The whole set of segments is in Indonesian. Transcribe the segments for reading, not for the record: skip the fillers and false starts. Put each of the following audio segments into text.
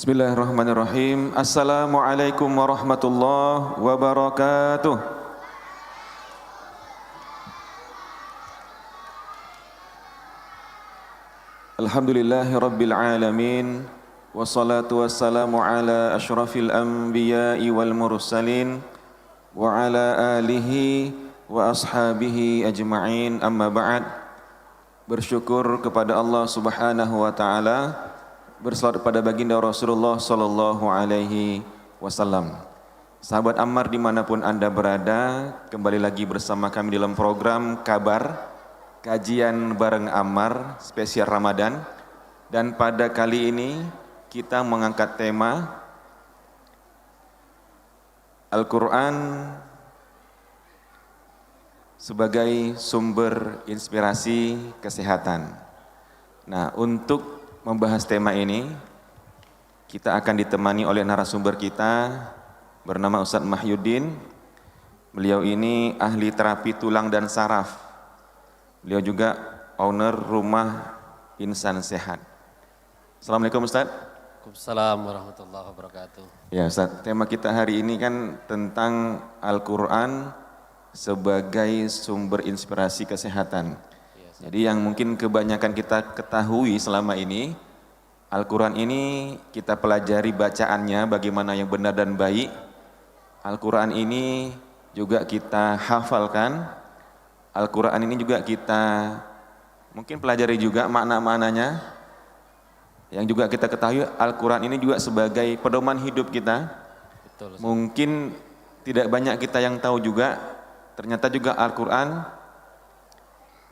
Bismillahirrahmanirrahim. Assalamualaikum warahmatullahi wabarakatuh. Alhamdulillahi rabbil alamin. Wassalatu wassalamu ala asyrafil anbiya'i wal mursalin wa ala alihi wa ashabihi ajma'in, amma ba'd. Bersyukur kepada Allah Subhanahu wa taala, berselawat pada baginda Rasulullah sallallahu alaihi wasallam. Sahabat Ammar dimanapun Anda berada, kembali lagi bersama kami dalam program Kabar, kajian bareng Ammar spesial Ramadan. Dan pada kali ini kita mengangkat tema Al-Quran sebagai sumber inspirasi kesehatan. Nah, untuk membahas tema ini, kita akan ditemani oleh narasumber kita bernama Ustadz Mahyuddin. Beliau ini ahli terapi tulang dan saraf. Beliau juga owner rumah Insan Sehat. Assalamualaikum Ustadz. Waalaikumsalam warahmatullahi wabarakatuh. Ya Ustadz, tema kita hari ini kan tentang Al-Quran sebagai sumber inspirasi kesehatan. Jadi yang mungkin kebanyakan kita ketahui selama ini, Al-Quran ini kita pelajari bacaannya bagaimana yang benar dan baik. Al-Quran ini juga kita hafalkan. Al-Quran ini juga kita mungkin pelajari juga makna-maknanya. Yang juga kita ketahui, Al-Quran ini juga sebagai pedoman hidup kita. Betul. Mungkin tidak banyak kita yang tahu juga, ternyata juga Al-Quran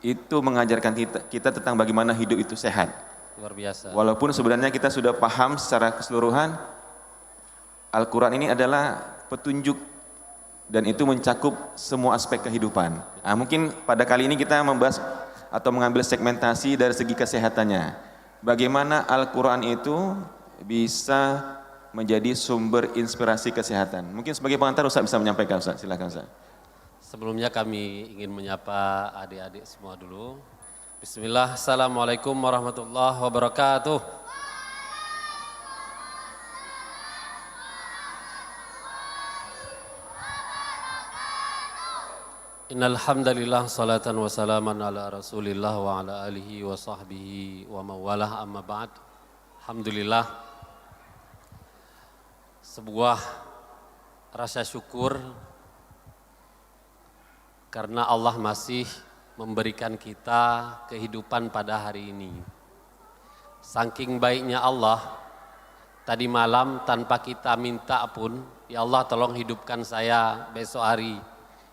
itu mengajarkan kita tentang bagaimana hidup itu sehat. Luar biasa. Walaupun sebenarnya kita sudah paham secara keseluruhan, Al-Quran ini adalah petunjuk dan itu mencakup semua aspek kehidupan. Nah, mungkin pada kali ini kita membahas atau mengambil segmentasi dari segi kesehatannya. Bagaimana Al-Quran itu bisa menjadi sumber inspirasi kesehatan. Mungkin sebagai pengantar Ustaz bisa menyampaikan, Ustaz. Silakan Ustaz. Sebelumnya kami ingin menyapa adik-adik semua dulu. Bismillah, Assalamualaikum warahmatullahi wabarakatuh. Innal hamdalillah salatan wa salaman ala Rasulillah wa ala alihi wa sahbihi wa mawalah, amma ba'd. Alhamdulillah, sebuah rasa syukur karena Allah masih memberikan kita kehidupan pada hari ini. Saking baiknya Allah, tadi malam tanpa kita minta pun, ya Allah tolong hidupkan saya besok hari.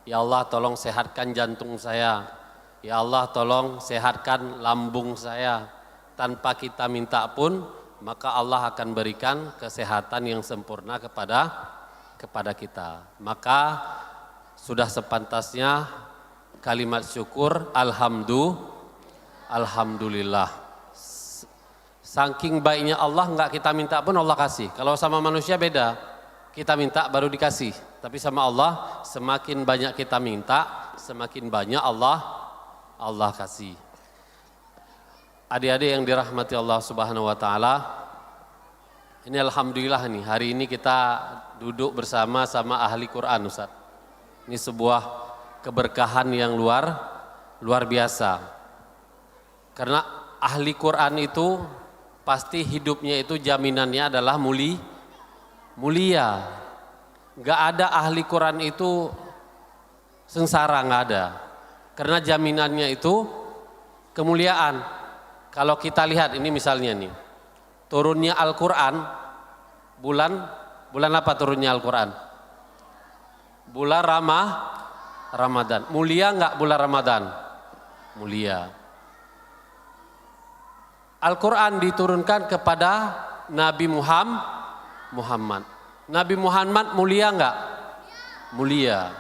Ya Allah tolong sehatkan jantung saya. Ya Allah tolong sehatkan lambung saya. Tanpa kita minta pun, maka Allah akan berikan kesehatan yang sempurna kepada kita. Maka sudah sepantasnya kalimat syukur alhamdulillah. Saking baiknya Allah, enggak kita minta pun Allah kasih. Kalau sama manusia beda, kita minta baru dikasih. Tapi sama Allah, semakin banyak kita minta, semakin banyak Allah kasih. Adik-adik yang dirahmati Allah Subhanahu wa taala, ini alhamdulillah nih, hari ini kita duduk bersama sama ahli Quran, Ustaz. Ini sebuah keberkahan yang luar biasa. Karena ahli Quran itu pasti hidupnya itu jaminannya adalah mulia. Enggak ada ahli Quran itu sengsara, enggak ada. Karena jaminannya itu kemuliaan. Kalau kita lihat ini misalnya nih, turunnya Al-Quran bulan apa turunnya Al-Quran? Bulan Ramadan. Mulia enggak bulan Ramadan? Mulia. Al-Quran diturunkan kepada Nabi Muhammad. Nabi Muhammad mulia enggak? Mulia.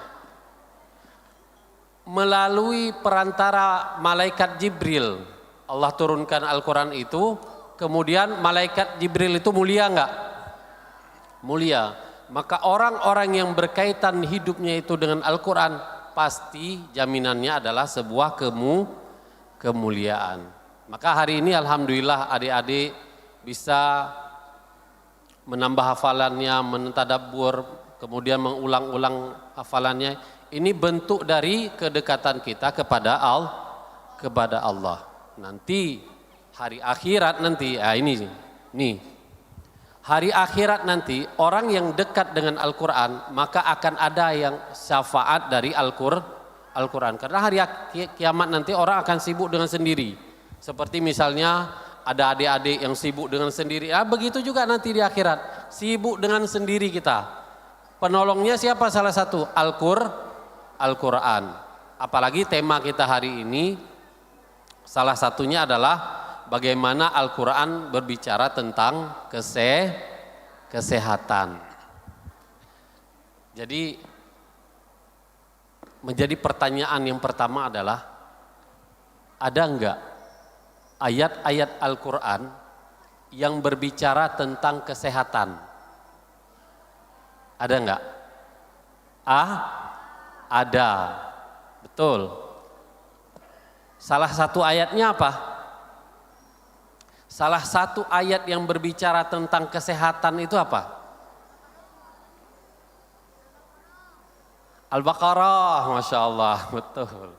Melalui perantara malaikat Jibril, Allah turunkan Al-Quran itu, kemudian malaikat Jibril itu mulia enggak? Mulia. Maka orang-orang yang berkaitan hidupnya itu dengan Al-Quran, pasti jaminannya adalah sebuah kemuliaan. Maka hari ini alhamdulillah adik-adik bisa menambah hafalannya, mentadabbur, kemudian mengulang-ulang hafalannya. Ini bentuk dari kedekatan kita kepada Allah. Nanti hari akhirat nanti, ini hari akhirat nanti orang yang dekat dengan Al-Quran maka akan ada yang syafaat dari Al-Quran. Karena hari kiamat nanti orang akan sibuk dengan sendiri. Seperti misalnya ada adik-adik yang sibuk dengan sendiri. Begitu juga nanti di akhirat, sibuk dengan sendiri kita. Penolongnya siapa? Salah satu Al-Quran. Apalagi tema kita hari ini salah satunya adalah bagaimana Al-Quran berbicara tentang kesehatan. Jadi menjadi pertanyaan yang pertama adalah, ada enggak ayat-ayat Al-Quran yang berbicara tentang kesehatan? Ada enggak? Ada. Betul. Salah satu ayatnya apa? Salah satu ayat yang berbicara tentang kesehatan itu apa? Al-Baqarah, Masya Allah, betul.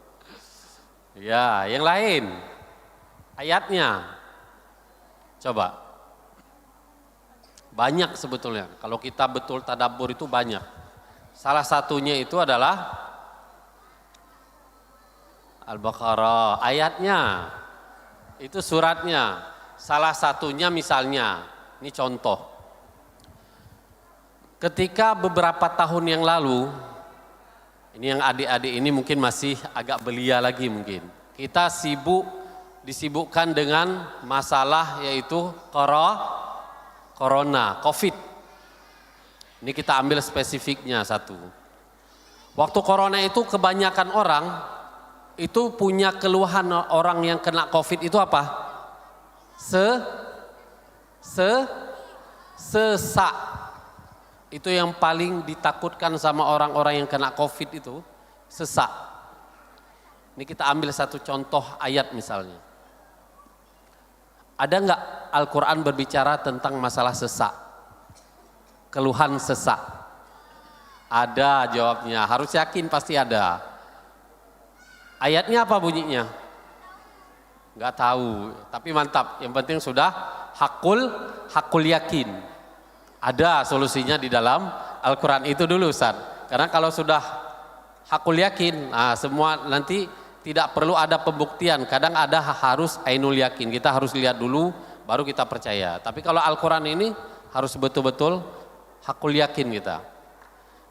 Ya, yang lain ayatnya. Coba. Banyak sebetulnya, kalau kita betul tadabbur itu banyak. Salah satunya itu adalah Al-Baqarah, ayatnya. Itu suratnya. Salah satunya misalnya, ini contoh. Ketika beberapa tahun yang lalu, ini yang adik-adik ini mungkin masih agak belia lagi mungkin. Kita disibukkan dengan masalah yaitu corona, COVID. Ini kita ambil spesifiknya satu. Waktu corona itu kebanyakan orang itu punya keluhan, orang yang kena COVID itu apa? Sesak. Itu yang paling ditakutkan sama orang-orang yang kena COVID itu, sesak. Ini kita ambil satu contoh ayat misalnya. Ada enggak Al-Quran berbicara tentang masalah sesak? Keluhan sesak? Ada jawabnya, harus yakin pasti ada. Ayatnya apa bunyinya? Enggak tahu, tapi mantap. Yang penting sudah hakul yakin. Ada solusinya di dalam Al-Quran itu dulu Ustaz. Karena kalau sudah hakul yakin, semua nanti tidak perlu ada pembuktian. Kadang ada harus ainul yakin. Kita harus lihat dulu baru kita percaya. Tapi kalau Al-Quran ini harus betul-betul hakul yakin kita.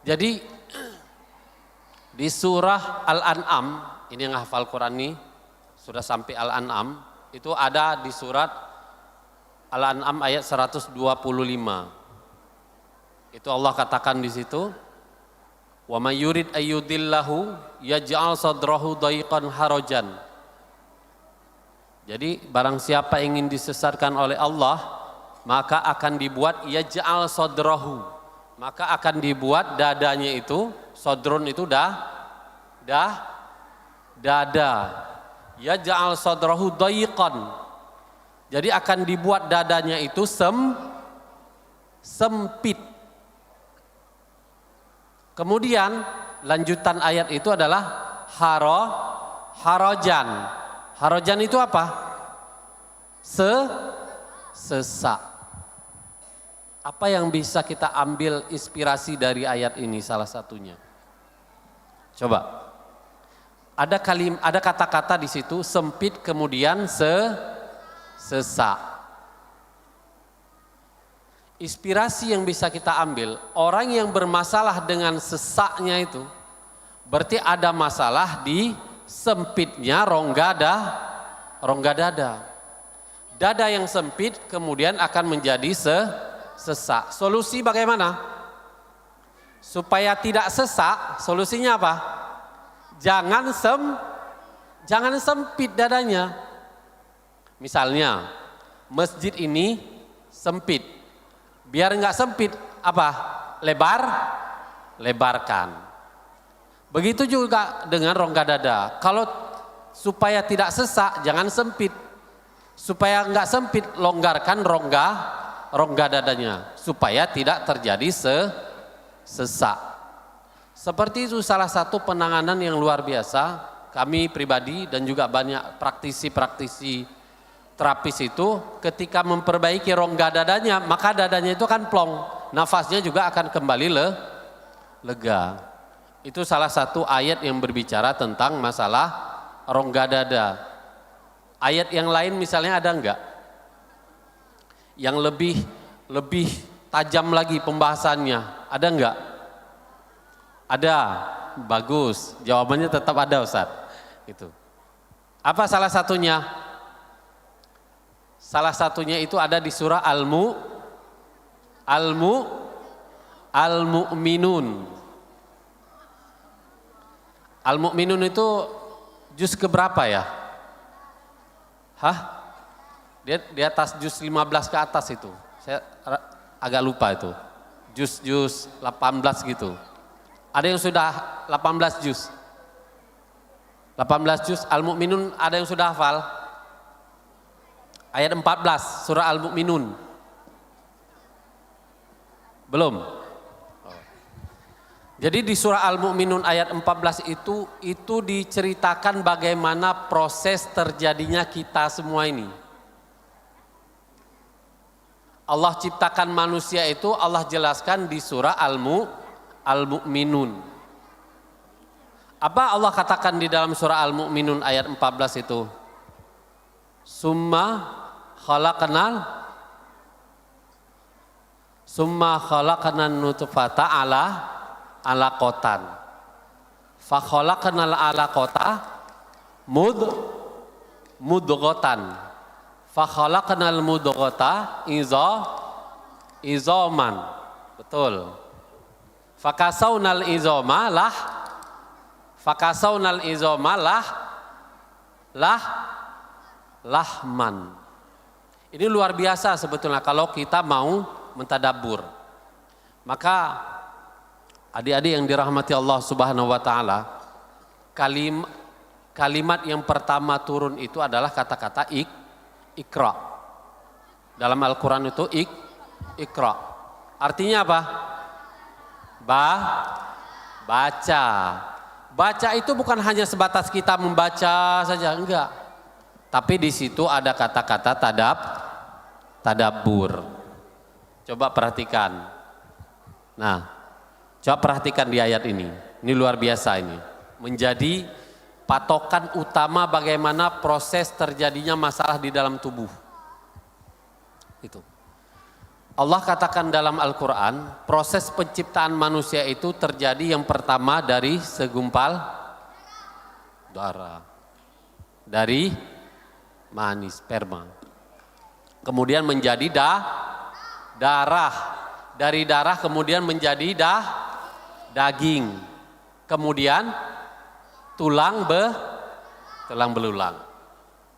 Jadi di surah Al-An'am, ini yang hafal Quran nih, sudah sampai Al-An'am, itu ada di surat Al-An'am ayat 125. Itu Allah katakan di situ, wa may yurid ayyudillahu yaj'al sadrahu dayqan harajan. Jadi barang siapa ingin disesatkan oleh Allah, maka akan dibuat yaj'al sadrahu, maka akan dibuat dadanya itu, sodrun itu dada. Yaj'al sadrahu dayqan. Jadi akan dibuat dadanya itu sempit. Kemudian lanjutan ayat itu adalah harajan. Harajan itu apa? Sesak. Apa yang bisa kita ambil inspirasi dari ayat ini salah satunya? Coba. Ada kata-kata di situ sempit kemudian sesak. Inspirasi yang bisa kita ambil, orang yang bermasalah dengan sesaknya itu berarti ada masalah di sempitnya rongga dada. Dada yang sempit kemudian akan menjadi sesak. Solusi bagaimana? Supaya tidak sesak, solusinya apa? Jangan sempit dadanya. Misalnya masjid ini sempit, biar nggak sempit apa? Lebarkan. Begitu juga dengan rongga dada. Kalau supaya tidak sesak, jangan sempit. Supaya nggak sempit, longgarkan rongga dadanya supaya tidak terjadi sesak. Seperti itu salah satu penanganan yang luar biasa kami pribadi dan juga banyak praktisi-praktisi terapis itu ketika memperbaiki rongga dadanya, maka dadanya itu akan plong, nafasnya juga akan kembali lega. Itu salah satu ayat yang berbicara tentang masalah rongga dada. Ayat yang lain misalnya ada enggak? Yang lebih tajam lagi pembahasannya, ada enggak? Ada, bagus. Jawabannya tetap ada, Ustaz. Itu. Apa salah satunya? Salah satunya itu ada di surah Al-Mu'minun. Al-Mu'minun itu juz keberapa ya? Dia di atas juz 15 ke atas itu. Saya agak lupa itu. Juz 18 gitu. Ada yang sudah 18 juz. 18 juz Al-Mu'minun ada yang sudah hafal? Ayat 14 surah Al-Mu'minun. Belum? Jadi di surah Al-Mu'minun ayat 14 itu diceritakan bagaimana proses terjadinya kita semua ini. Allah ciptakan manusia itu Allah jelaskan di surah Al-Mu'minun. Apa Allah katakan di dalam surah Al-Mu'minun ayat 14 itu? Summa khalaqanan nutfata alaqatan. Fa khalaqnal alaqata mudghatan. Fa khalaqnal mudghata izoman. Betul. Fakasawnal izoma lahman. Ini luar biasa sebetulnya kalau kita mau mentadabbur. Maka adik-adik yang dirahmati Allah Subhanahu wa taala, kalimat yang pertama turun itu adalah kata-kata Iqra. Dalam Al-Qur'an itu Iqra. Artinya apa? Baca. Baca itu bukan hanya sebatas kita membaca saja, enggak. Tapi di situ ada kata-kata tadabbur. Coba perhatikan. Nah, coba perhatikan di ayat ini. Ini luar biasa ini. Menjadi patokan utama bagaimana proses terjadinya masalah di dalam tubuh. Itu. Allah katakan dalam Al-Quran, proses penciptaan manusia itu terjadi yang pertama dari segumpal darah. Dari mani, sperma. Kemudian menjadi darah. Dari darah kemudian menjadi daging. Kemudian tulang belulang.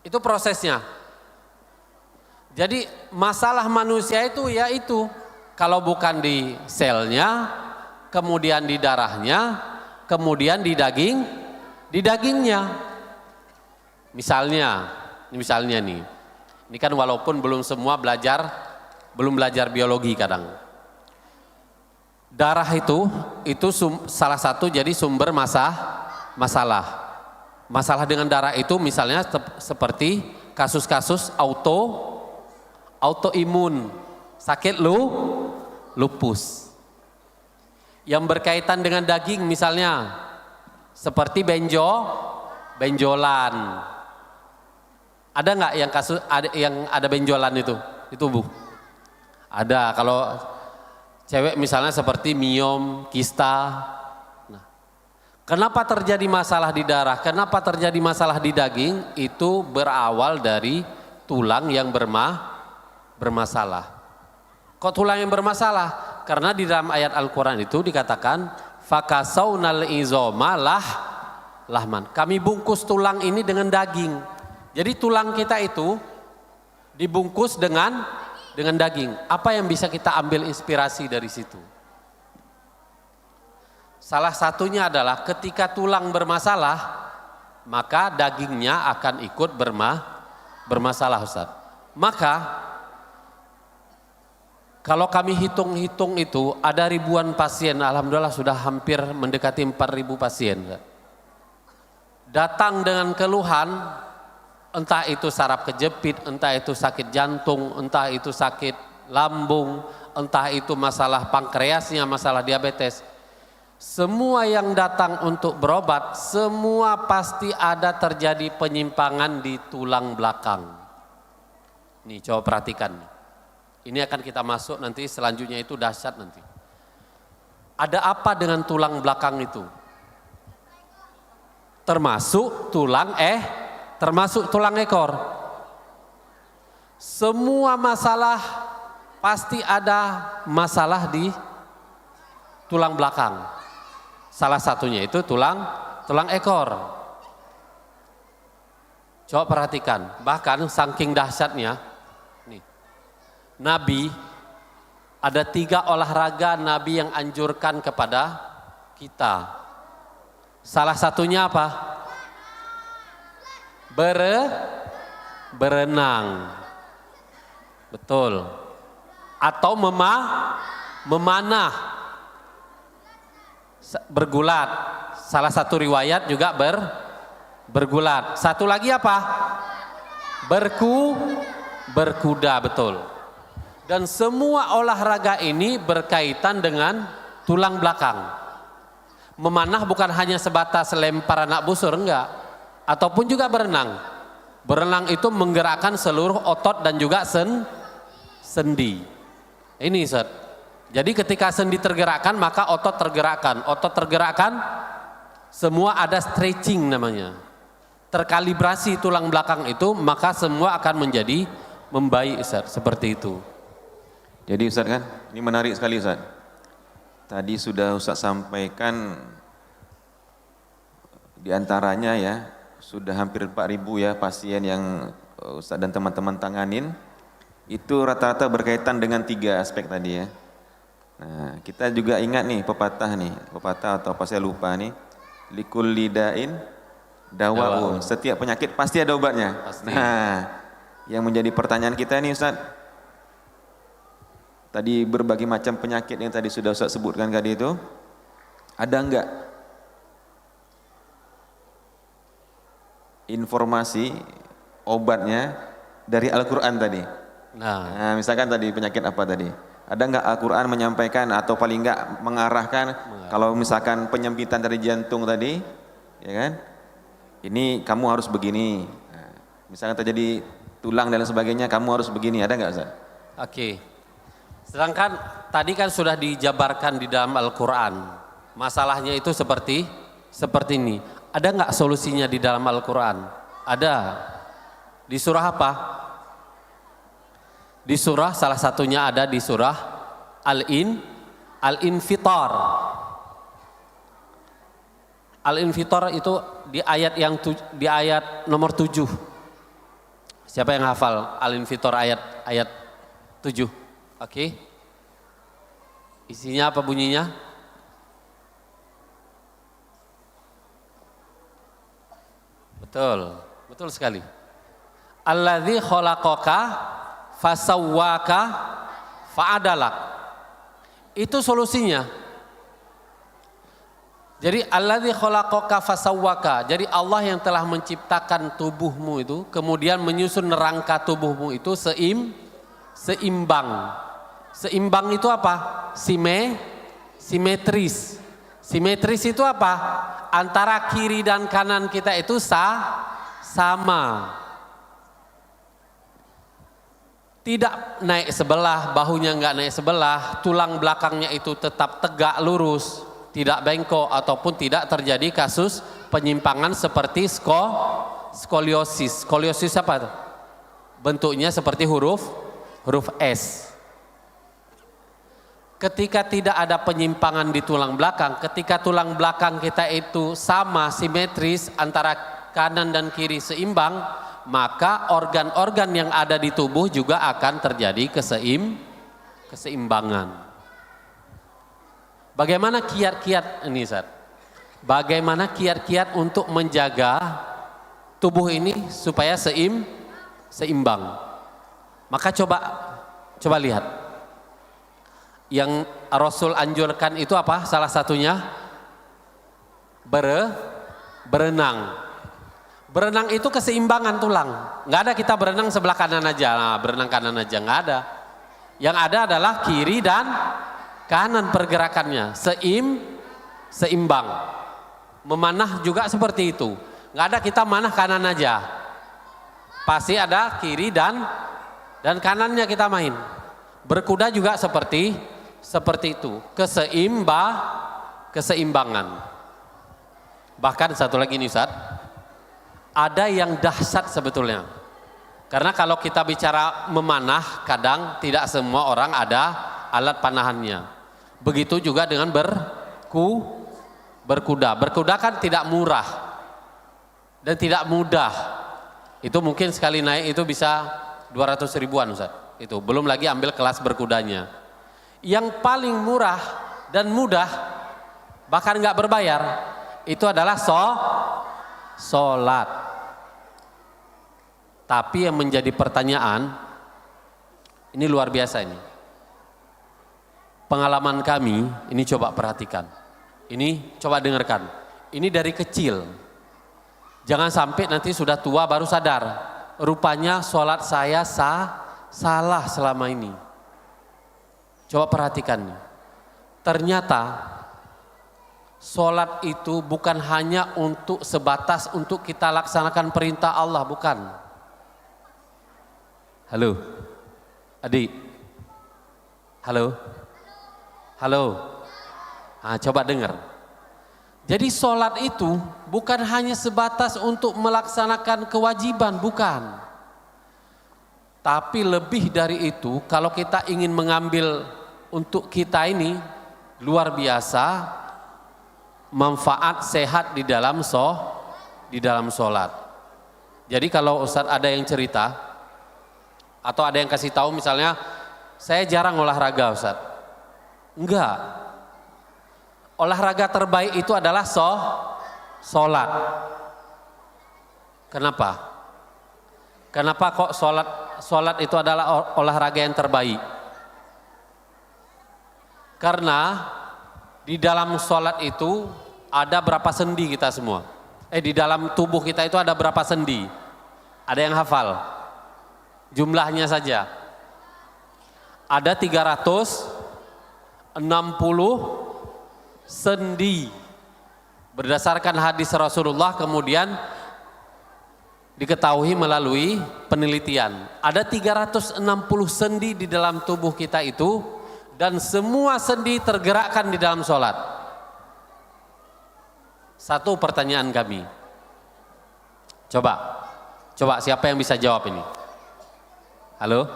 Itu prosesnya. Jadi masalah manusia itu yaitu kalau bukan di selnya, kemudian di darahnya, kemudian di dagingnya. Misalnya nih, ini kan walaupun belum semua belajar biologi kadang. Darah itu salah satu jadi sumber masalah. Masalah dengan darah itu misalnya seperti kasus-kasus autoimun, sakit lupus. Yang berkaitan dengan daging misalnya seperti benjolan. Ada nggak yang ada benjolan itu di tubuh? Ada. Kalau cewek misalnya seperti miom, kista. Nah, kenapa terjadi masalah di darah? Kenapa terjadi masalah di daging? Itu berawal dari tulang yang bermasalah. Kok tulang yang bermasalah? Karena di dalam ayat Al-Quran itu dikatakan fakasawnal izoma lahman. Kami bungkus tulang ini dengan daging. Jadi tulang kita itu dibungkus dengan daging. Apa yang bisa kita ambil inspirasi dari situ? Salah satunya adalah ketika tulang bermasalah, maka dagingnya akan ikut bermasalah, Ustaz. Maka Kalau kami hitung-hitung itu ada ribuan pasien, alhamdulillah sudah hampir mendekati 4.000 pasien. Datang dengan keluhan, entah itu saraf kejepit, entah itu sakit jantung, entah itu sakit lambung, entah itu masalah pankreasnya, masalah diabetes. Semua yang datang untuk berobat, semua pasti ada terjadi penyimpangan di tulang belakang. Nih coba perhatikan. Ini akan kita masuk nanti, selanjutnya itu dahsyat nanti. Ada apa dengan tulang belakang itu? Termasuk tulang ekor. Semua masalah pasti ada masalah di tulang belakang. Salah satunya itu tulang ekor. Coba perhatikan, bahkan saking dahsyatnya, nih, Nabi, ada 3 olahraga Nabi yang anjurkan kepada kita. Salah satunya apa? Berenang. Betul. Atau memanah. Bergulat. Salah satu riwayat juga bergulat. Satu lagi apa? Berkuda, betul. Dan semua olahraga ini berkaitan dengan tulang belakang. Memanah bukan hanya sebatas lempar anak busur, enggak. Ataupun juga berenang. Berenang itu menggerakkan seluruh otot dan juga sendi. Ini Ustaz. Jadi ketika sendi tergerakkan maka otot tergerakkan. Otot tergerakkan, semua ada stretching namanya. Terkalibrasi tulang belakang itu, maka semua akan menjadi membaik Ustaz, seperti itu. Jadi Ustaz kan, ini menarik sekali Ustaz. Tadi sudah Ustaz sampaikan diantaranya ya, sudah hampir 4.000 ya pasien yang Ustaz dan teman-teman tanganin. Itu rata-rata berkaitan dengan 3 aspek tadi ya. Nah, kita juga ingat nih pepatah atau apa saya lupa nih. Likulli da'in dawaun. Setiap penyakit pasti ada obatnya. Pasti. Nah, yang menjadi pertanyaan kita nih Ustaz, tadi berbagai macam penyakit yang tadi sudah Ustaz sebutkan tadi itu, ada enggak informasi obatnya dari Al-Quran tadi? Nah, misalkan tadi penyakit apa tadi? Ada enggak Al-Quran menyampaikan atau paling enggak mengarahkan kalau misalkan penyempitan dari jantung tadi, ya kan? Ini kamu harus begini. Nah, misalkan terjadi tulang dan sebagainya, kamu harus begini. Ada enggak Ustaz? Oke. Sedangkan tadi kan sudah dijabarkan di dalam Al-Quran. Masalahnya itu seperti ini. Ada nggak solusinya di dalam Al-Quran? Ada. Di surah apa? Di surah, salah satunya ada di surah Al-Infitar. Al-Infitar itu di ayat nomor 7. Siapa yang hafal Al-Infitar ayat 7? Oke. Isinya apa bunyinya? Betul sekali. Alladzi khalaqaka fasawwaka fa'adalak. Itu solusinya. Jadi alladzi khalaqaka fasawwaka. Jadi Allah yang telah menciptakan tubuhmu itu, kemudian menyusun rangka tubuhmu itu seimbang. Seimbang itu apa? Simetris. Simetris itu apa? Antara kiri dan kanan kita itu sama. Tidak naik sebelah, bahunya enggak naik sebelah, tulang belakangnya itu tetap tegak lurus, tidak bengkok ataupun tidak terjadi kasus penyimpangan seperti skoliosis. Skoliosis apa itu? Bentuknya seperti huruf S. Ketika tidak ada penyimpangan di tulang belakang, ketika tulang belakang kita itu sama, simetris, antara kanan dan kiri seimbang, maka organ-organ yang ada di tubuh juga akan terjadi keseimbangan. Bagaimana kiat-kiat ini, Ustaz? Bagaimana kiat-kiat untuk menjaga tubuh ini supaya seimbang? Maka coba lihat. yang Rasul anjurkan itu apa? Salah satunya berenang. Berenang itu keseimbangan tulang. Nggak ada kita berenang sebelah kanan aja, nah, berenang kanan aja, nggak ada. Yang ada adalah kiri dan kanan pergerakannya, seimbang. Memanah juga seperti itu. Nggak ada kita manah kanan aja. Pasti ada kiri dan kanannya kita main. Berkuda juga seperti itu, keseimbangan. Bahkan satu lagi nih Ustaz, ada yang dahsyat sebetulnya. Karena kalau kita bicara memanah, kadang tidak semua orang ada alat panahannya. Begitu juga dengan berkuda. Berkuda kan tidak murah dan tidak mudah. Itu mungkin sekali naik itu bisa 200 ribuan Ustaz. Itu belum lagi ambil kelas berkudanya. Yang paling murah dan mudah, bahkan nggak berbayar, itu adalah sholat. Tapi yang menjadi pertanyaan, ini luar biasa ini. Pengalaman kami, ini coba perhatikan. Ini coba dengarkan. Ini dari kecil. Jangan sampai nanti sudah tua baru sadar. Rupanya sholat saya salah selama ini. Coba perhatikan. Ternyata sholat itu bukan hanya untuk sebatas untuk kita laksanakan perintah Allah, bukan. Halo, adik. Halo. Nah, coba dengar. Jadi sholat itu bukan hanya sebatas untuk melaksanakan kewajiban, bukan. Tapi lebih dari itu, kalau kita ingin mengambil untuk kita ini luar biasa manfaat sehat di dalam sholat. Jadi kalau Ustadz ada yang cerita atau ada yang kasih tahu misalnya, saya jarang olahraga Ustadz. Enggak. Olahraga terbaik itu adalah sholat. Kenapa? Kenapa kok sholat itu adalah olahraga yang terbaik? Karena di dalam sholat itu ada berapa sendi kita semua? Di dalam tubuh kita itu ada berapa sendi? Ada yang hafal? Jumlahnya saja. Ada 360 sendi. Berdasarkan hadis Rasulullah kemudian diketahui melalui penelitian. Ada 360 sendi di dalam tubuh kita itu dan semua sendi tergerakkan di dalam sholat. Satu pertanyaan kami. Coba siapa yang bisa jawab ini? Halo?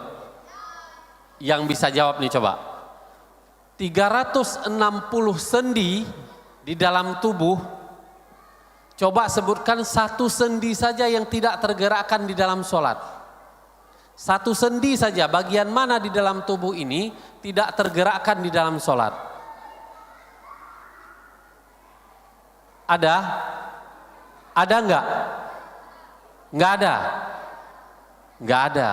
Yang bisa jawab nih coba. 360 sendi di dalam tubuh. Coba sebutkan satu sendi saja yang tidak tergerakkan di dalam sholat. Satu sendi saja, bagian mana di dalam tubuh ini tidak tergerakkan di dalam sholat? Ada? Ada enggak? Enggak ada? Enggak ada.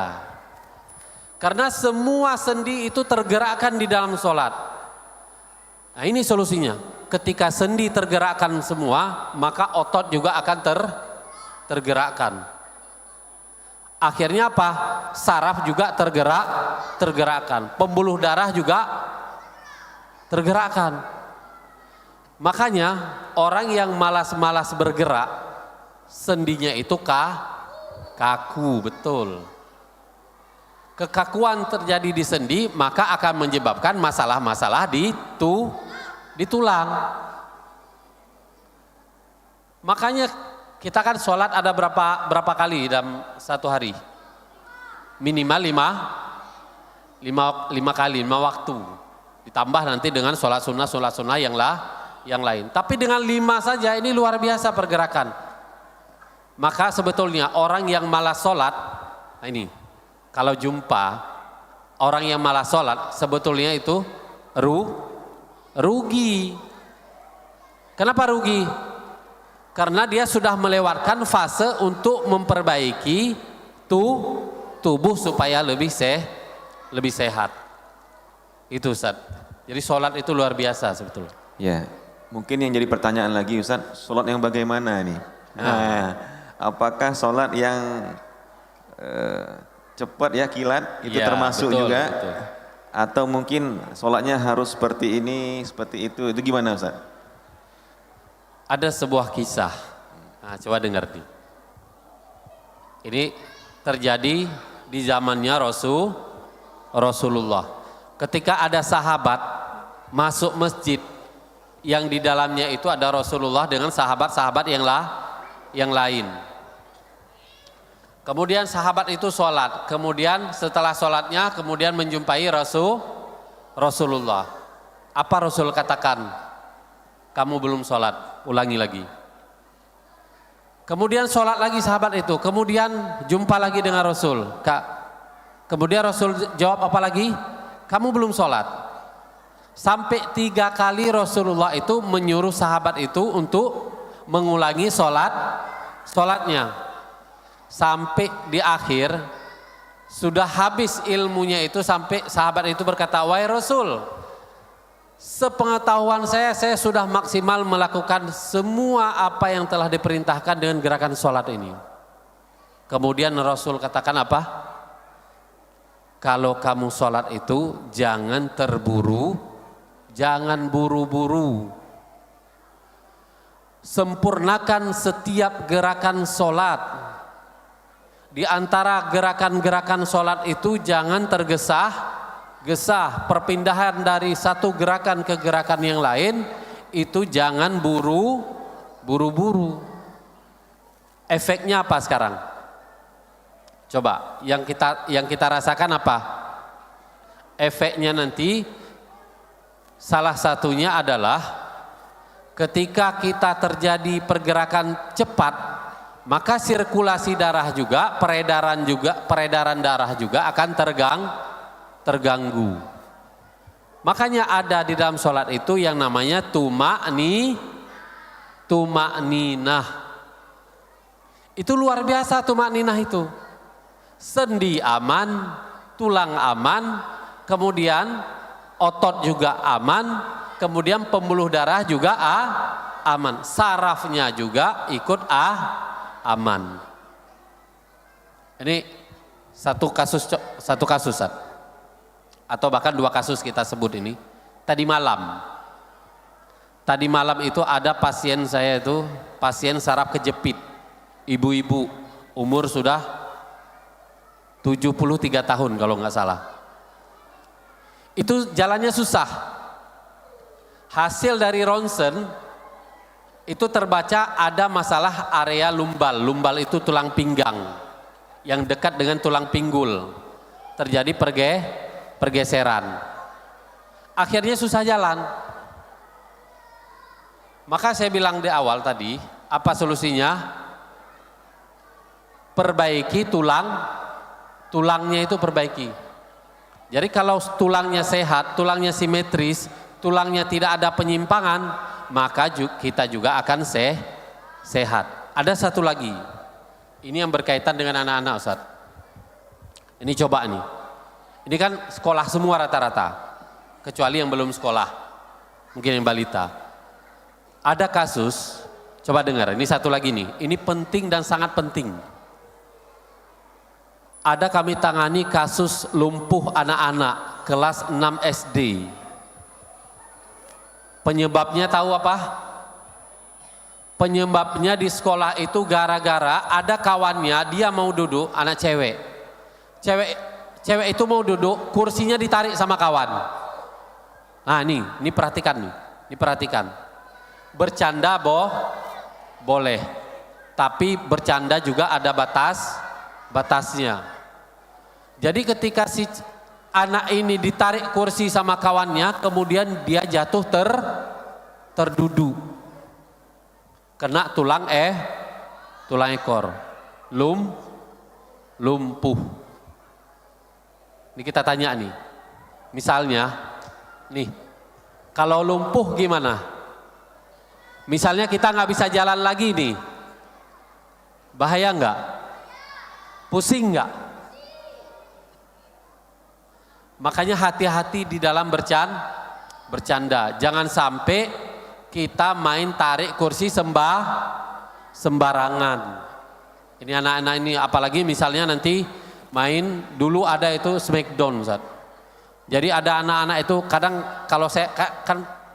Karena semua sendi itu tergerakkan di dalam sholat. Nah ini solusinya. Ketika sendi tergerakkan semua, maka otot juga akan tergerakkan. Akhirnya apa? Saraf juga tergerakkan. Pembuluh darah juga tergerakkan. Makanya orang yang malas-malas bergerak, sendinya itu kaku, betul. Kekakuan terjadi di sendi, maka akan menyebabkan masalah-masalah di tulang. Makanya kita kan sholat ada berapa kali dalam satu hari? Minimal 5 kali, 5 waktu. Ditambah nanti dengan sholat sunnah yang lain. Tapi dengan 5 saja ini luar biasa pergerakan. Maka sebetulnya orang yang malas sholat, nah ini, kalau jumpa orang yang malas sholat, sebetulnya itu rugi. Kenapa rugi? Karena dia sudah melewatkan fase untuk memperbaiki tubuh supaya lebih sehat. Itu Ustaz. Jadi sholat itu luar biasa sebetulnya. Ya, mungkin yang jadi pertanyaan lagi Ustaz, sholat yang bagaimana nih? Nah, apakah sholat yang cepat ya kilat itu Ya, termasuk betul, juga? betul. Atau mungkin sholatnya harus seperti ini, seperti itu gimana Ustaz? Ada sebuah kisah, nah, coba dengar nih. Ini terjadi di zamannya Rasulullah. Ketika ada sahabat masuk masjid yang di dalamnya itu ada Rasulullah dengan sahabat-sahabat yang lain. Kemudian sahabat itu sholat, kemudian setelah sholatnya kemudian menjumpai Rasulullah. Apa Rasul katakan? Kamu belum sholat, ulangi lagi. Kemudian sholat lagi sahabat itu, kemudian jumpa lagi dengan Rasul. Kemudian Rasul jawab apa lagi? Kamu belum sholat. Sampai 3 kali Rasulullah itu menyuruh sahabat itu untuk mengulangi sholatnya. Sampai di akhir sudah habis ilmunya itu, sampai sahabat itu berkata, wahai Rasul, sepengetahuan saya sudah maksimal melakukan semua apa yang telah diperintahkan dengan gerakan sholat ini. Kemudian Rasul katakan apa? Kalau kamu sholat itu jangan terburu, jangan buru-buru. Sempurnakan setiap gerakan sholat. Di antara gerakan-gerakan sholat itu jangan tergesa-gesa. Perpindahan dari satu gerakan ke gerakan yang lain itu jangan buru-buru. Efeknya apa sekarang? Coba yang kita rasakan apa? Efeknya nanti salah satunya adalah ketika kita terjadi pergerakan cepat, maka sirkulasi darah juga, peredaran darah juga akan terganggu. Makanya ada di dalam sholat itu yang namanya tuma'ninah. Itu luar biasa tuma'ninah itu. Sendi aman, tulang aman, kemudian otot juga aman, kemudian pembuluh darah juga aman, sarafnya juga ikut aman. Ini satu kasus atau bahkan 2 kasus kita sebut ini. Tadi malam itu ada pasien saya itu, pasien saraf kejepit, ibu-ibu umur sudah 73 tahun kalau nggak salah. Itu jalannya susah. Hasil dari ronsen itu terbaca ada masalah area lumbal. Lumbal itu tulang pinggang yang dekat dengan tulang pinggul. Terjadi pergeseran. Akhirnya susah jalan. Maka saya bilang di awal tadi, apa solusinya? Perbaiki tulangnya itu perbaiki. Jadi kalau tulangnya sehat, tulangnya simetris, tulangnya tidak ada penyimpangan, maka kita juga akan sehat. Ada satu lagi, ini yang berkaitan dengan anak-anak Ustaz. Ini coba nih, ini kan sekolah semua rata-rata, kecuali yang belum sekolah, mungkin yang balita. Ada kasus, coba dengar, ini satu lagi nih, ini penting dan sangat penting. Ada kami tangani kasus lumpuh anak-anak kelas 6 SD. Penyebabnya tahu apa? Penyebabnya di sekolah itu gara-gara ada kawannya, dia mau duduk, anak cewek. Cewek itu mau duduk, kursinya ditarik sama kawan. Nah ini perhatikan nih, ini perhatikan. Bercanda boleh, tapi bercanda juga ada batasnya. Jadi ketika si anak ini ditarik kursi sama kawannya, kemudian dia jatuh terduduk, kena tulang ekor, lumpuh. Ini kita tanya nih, misalnya nih, kalau lumpuh gimana? Misalnya kita nggak bisa jalan lagi nih, bahaya nggak? Pusing nggak? Makanya hati-hati di dalam bercanda. Jangan sampai kita main tarik kursi sembarangan. Ini anak-anak ini, apalagi misalnya nanti main, dulu ada itu Smackdown, Ustaz. Jadi ada anak-anak itu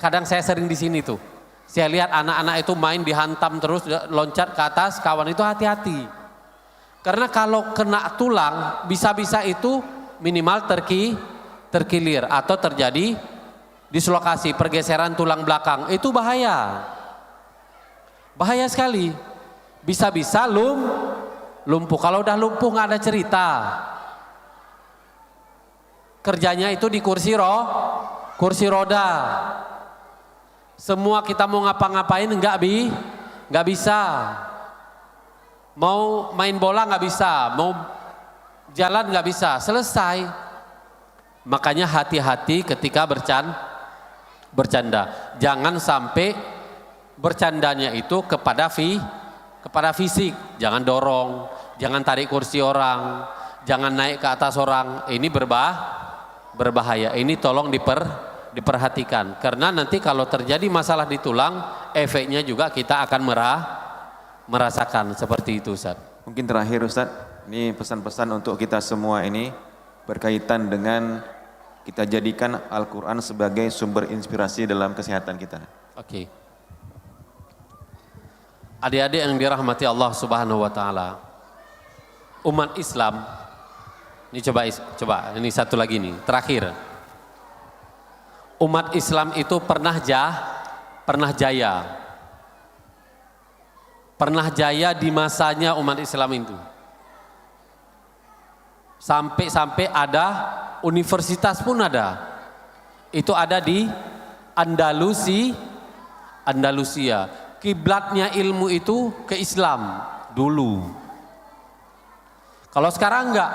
kadang saya sering di sini tuh. Saya lihat anak-anak itu main dihantam terus, loncat ke atas, kawan itu hati-hati. Karena kalau kena tulang, bisa-bisa itu minimal terkilir atau terjadi dislokasi, pergeseran tulang belakang. Itu bahaya. Bahaya sekali. Bisa-bisa lumpuh. Kalau udah lumpuh nggak ada cerita. Kerjanya itu di kursi roda. Semua kita mau ngapa-ngapain nggak bisa. Mau main bola nggak bisa, mau jalan nggak bisa, selesai. Makanya hati-hati ketika bercanda. Jangan sampai bercandanya itu kepada fisik. Jangan dorong, jangan tarik kursi orang, jangan naik ke atas orang. Ini berbahaya. Ini tolong diperhatikan. Karena nanti kalau terjadi masalah di tulang, efeknya juga kita akan merasakan seperti itu, Ustaz. Mungkin terakhir Ustaz, ini pesan-pesan untuk kita semua ini berkaitan dengan kita jadikan Al-Quran sebagai sumber inspirasi dalam kesehatan kita. Oke. Adik-adik yang dirahmati Allah Subhanahu wa taala. Umat Islam ini coba ini satu lagi nih, terakhir. Umat Islam itu pernah jaya. Pernah jaya di masanya umat Islam itu. Sampai ada universitas pun ada. Itu ada di Andalusia. Kiblatnya ilmu itu ke Islam dulu. Kalau sekarang enggak.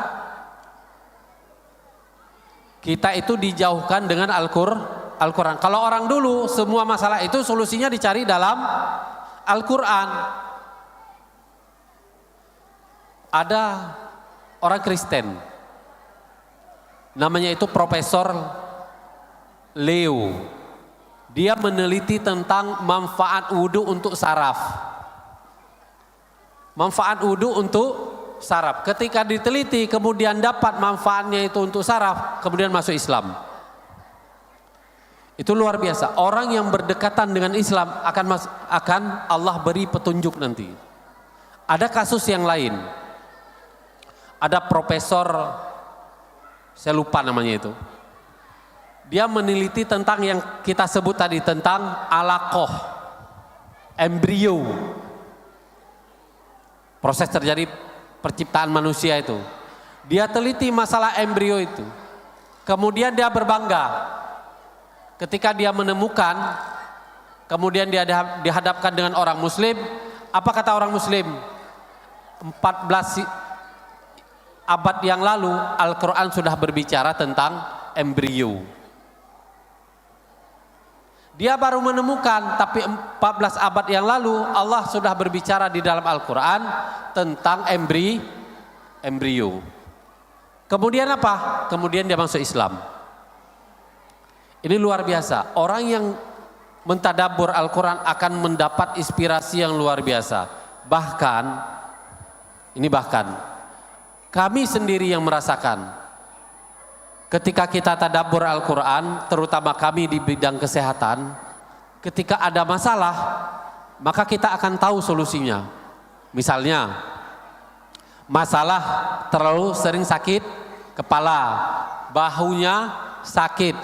Kita itu dijauhkan dengan Al-Quran. Kalau orang dulu semua masalah itu solusinya dicari dalam Al-Quran. Ada orang Kristen, namanya itu Profesor Leo. Dia meneliti tentang manfaat wudhu untuk saraf. Manfaat wudhu untuk saraf. Ketika diteliti kemudian dapat manfaatnya itu untuk saraf, kemudian masuk Islam. Itu luar biasa. Orang yang berdekatan dengan Islam akan Allah beri petunjuk nanti. Ada kasus yang lain. Ada profesor, saya lupa namanya itu. Dia meneliti tentang yang kita sebut tadi, tentang alaqoh, embrio. Proses terjadi perciptaan manusia itu. Dia teliti masalah embrio itu. Kemudian dia berbangga. Ketika dia menemukan, kemudian dia dihadapkan dengan orang muslim. Apa kata orang muslim? 14 abad yang lalu Al-Quran sudah berbicara tentang embrio. Dia baru menemukan, tapi 14 abad yang lalu Allah sudah berbicara di dalam Al-Quran tentang embrio. Kemudian apa? Kemudian dia masuk Islam. Ini luar biasa. Orang yang mentadabbur Al-Quran akan mendapat inspirasi yang luar biasa. Bahkan kami sendiri yang merasakan ketika kita tadabbur Al-Quran, terutama kami di bidang kesehatan, ketika ada masalah, maka kita akan tahu solusinya. Misalnya, masalah terlalu sering sakit kepala, bahunya sakit,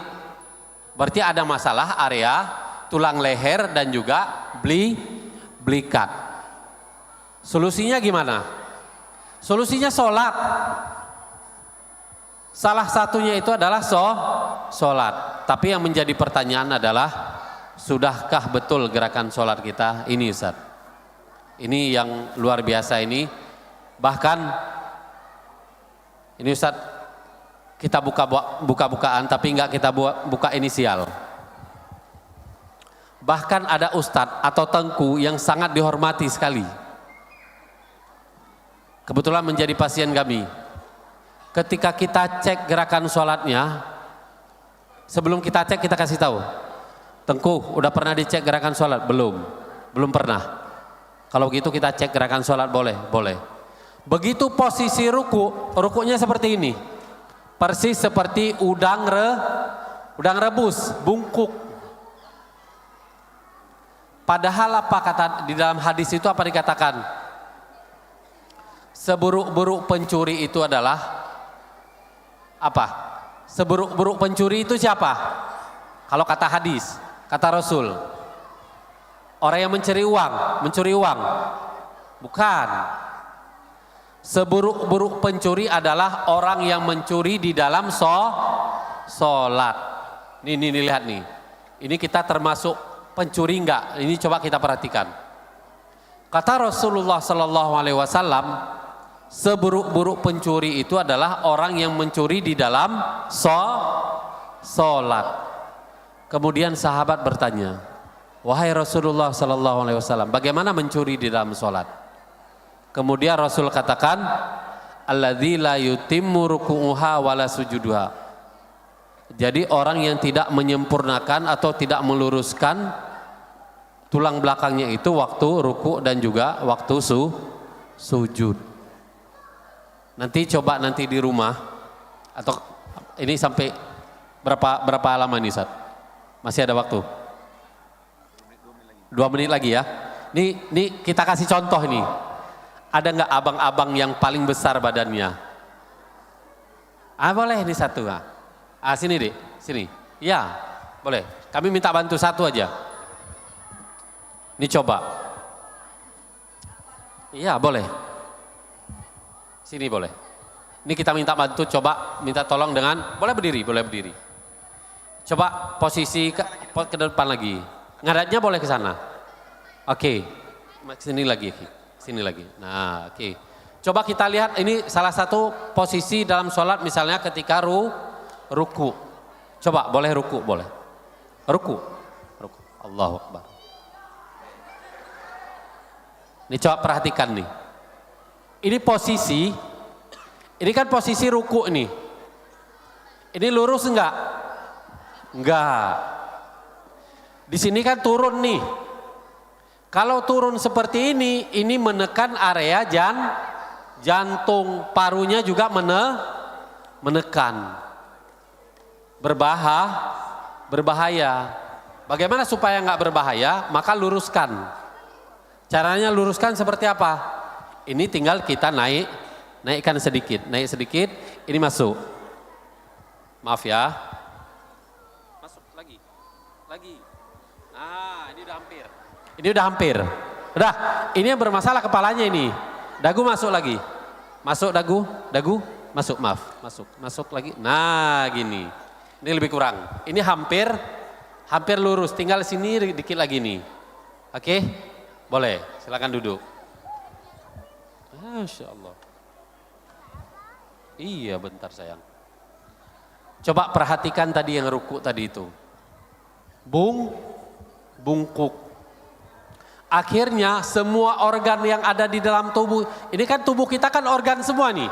berarti ada masalah area tulang leher dan juga belikat. Solusinya gimana? Solusinya sholat. Salah satunya itu adalah sholat. Tapi yang menjadi pertanyaan adalah, sudahkah betul gerakan sholat kita ini, Ustaz? Ini yang luar biasa ini. Bahkan ini, Ustaz, kita buka-bukaan tapi enggak kita buka inisial. Bahkan ada ustadz atau tengku yang sangat dihormati sekali. Kebetulan menjadi pasien kami. Ketika kita cek gerakan sholatnya, sebelum kita cek kita kasih tahu, Tengku, udah pernah dicek gerakan sholat? Belum, belum pernah. Kalau begitu kita cek gerakan sholat, boleh, boleh. Begitu posisi ruku, rukunya seperti ini. Persis seperti udang rebus, bungkuk. Padahal apa kata di dalam hadis itu apa dikatakan? Seburuk-buruk pencuri itu adalah apa? Seburuk-buruk pencuri itu siapa? Kalau kata hadis, kata Rasul, orang yang mencuri uang, bukan. Seburuk-buruk pencuri adalah orang yang mencuri di dalam sholat. Nih lihat nih, ini kita termasuk pencuri enggak? Ini coba kita perhatikan. Kata Rasulullah Sallallahu Alaihi Wasallam, seburuk-buruk pencuri itu adalah orang yang mencuri di dalam sholat. Kemudian sahabat bertanya, wahai Rasulullah Sallallahu Alaihi Wasallam, bagaimana mencuri di dalam sholat? Kemudian Rasul katakan, alladzi la yutimmu ruku'uha wala sujuduha. Jadi orang yang tidak menyempurnakan atau tidak meluruskan tulang belakangnya itu waktu ruku dan juga waktu sujud. Nanti coba nanti di rumah, atau ini sampai berapa lama nih Ustaz? Masih ada waktu? 2 menit lagi ya. Nih kita kasih contoh nih. Ada nggak abang-abang yang paling besar badannya? Boleh ini satu. Sini deh, sini. Ya, boleh. Kami minta bantu satu aja. Ini coba. Iya, boleh. Sini boleh. Ini kita minta bantu, coba minta tolong dengan, boleh berdiri. Coba posisi ke depan lagi. Ngadapnya boleh ke sana. Oke. Sini lagi. Nah, oke. Coba kita lihat ini salah satu posisi dalam sholat misalnya ketika ruku. Coba boleh ruku, boleh. Ruku. Allahu Akbar. Ini coba perhatikan nih. Ini posisi, ini kan posisi ruku nih. Ini lurus enggak? Enggak. Di sini kan turun nih. Kalau turun seperti ini menekan area jantung, parunya juga menekan. Berbahaya. Bagaimana supaya enggak berbahaya? Maka luruskan. Caranya luruskan seperti apa? Ini tinggal kita naikkan sedikit, naik sedikit, ini masuk. Maaf ya. Masuk lagi. Nah, ini udah hampir. Udah, ini yang bermasalah kepalanya ini. Dagu masuk lagi. Masuk dagu, masuk, maaf. Masuk lagi. Nah, gini. Ini lebih kurang. Ini hampir lurus, tinggal sini dikit lagi nih. Oke? Boleh, silakan duduk. Masya Allah. Iya, bentar sayang. Coba perhatikan tadi yang ruku tadi itu. Bungkuk. Akhirnya semua organ yang ada di dalam tubuh, ini kan tubuh kita kan organ semua nih.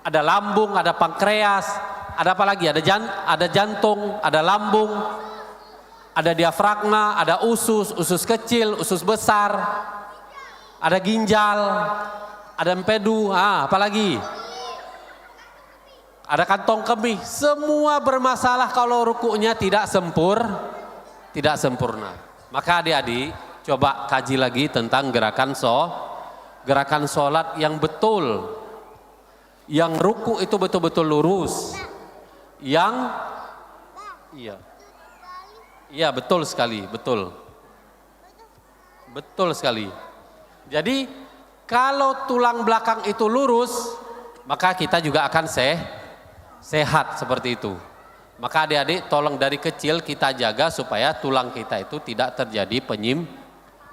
Ada lambung, ada pankreas, ada apa lagi? Ada jantung, ada lambung, ada diafragma, ada usus kecil, usus besar, ada ginjal, ada empedu, apa lagi? Ada kantong kemih, semua bermasalah kalau rukunya tidak sempurna. Maka adik-adik coba kaji lagi tentang gerakan sholat yang betul. Yang ruku itu betul-betul lurus. Iya betul sekali, betul sekali. Jadi kalau tulang belakang itu lurus, maka kita juga akan sehat seperti itu. Maka adik-adik tolong dari kecil kita jaga supaya tulang kita itu tidak terjadi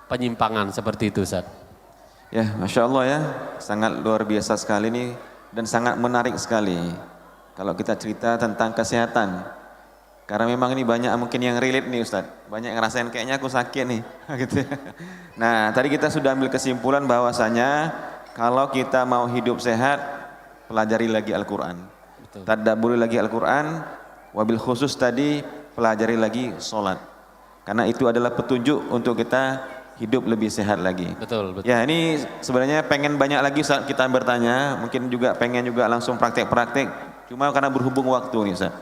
penyimpangan seperti itu, Ustaz. Ya, Masya Allah ya, sangat luar biasa sekali nih dan sangat menarik sekali kalau kita cerita tentang kesehatan. Karena memang ini banyak mungkin yang relate nih Ustaz, banyak yang ngerasain kayaknya aku sakit nih. Gitu. Nah, tadi kita sudah ambil kesimpulan bahwasanya kalau kita mau hidup sehat, pelajari lagi Al-Quran. Tadabburi lagi Al-Quran, wabil khusus tadi pelajari lagi sholat. Karena itu adalah petunjuk untuk kita hidup lebih sehat lagi. Betul, betul. Ya, ini sebenarnya pengen banyak lagi Ustaz kita bertanya, mungkin juga pengen juga langsung praktek-praktek. Cuma karena berhubung waktu nih Ustaz.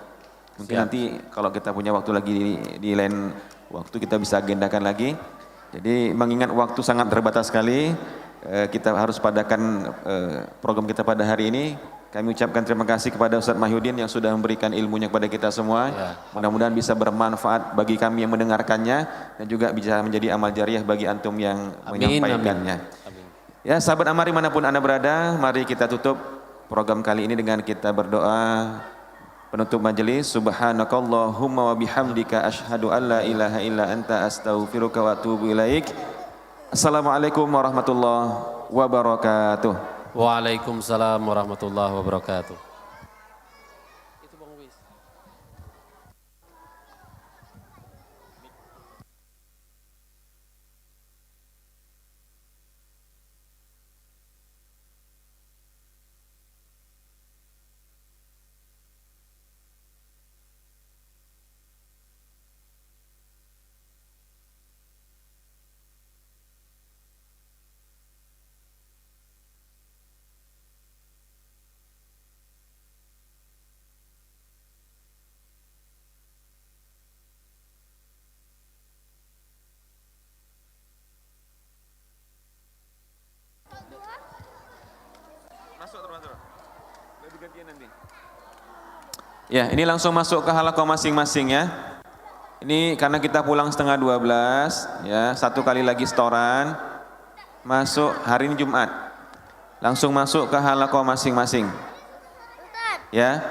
Mungkin Siap. nanti kalau kita punya waktu lagi di lain waktu kita bisa agendakan lagi. Jadi mengingat waktu sangat terbatas sekali, kita harus padakan program kita pada hari ini. Kami ucapkan terima kasih kepada Ustaz Mahyudin yang sudah memberikan ilmunya kepada kita semua. Ya. Mudah-mudahan bisa bermanfaat bagi kami yang mendengarkannya dan juga bisa menjadi amal jariah bagi antum yang menyampaikannya. Amin. Ya, sahabat Amari manapun Anda berada, mari kita tutup program kali ini dengan kita berdoa penutup majelis. Subhanakallahumma wa bihamdika asyhadu an la ilaha illa anta astaghfiruka wa atubu ilaik. Assalamualaikum warahmatullahi wabarakatuh. Waalaikumsalam warahmatullahi wabarakatuh. Ya, ini langsung masuk ke halakoh masing-masing ya. Ini karena kita pulang setengah 12, ya, satu kali lagi setoran. Masuk hari ini Jumat. Langsung masuk ke halakoh masing-masing. Ya.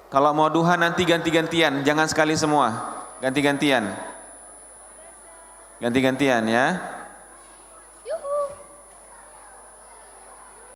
Kalau mau duha nanti ganti-gantian, jangan sekali semua. Ganti-gantian. Ganti-gantian ya.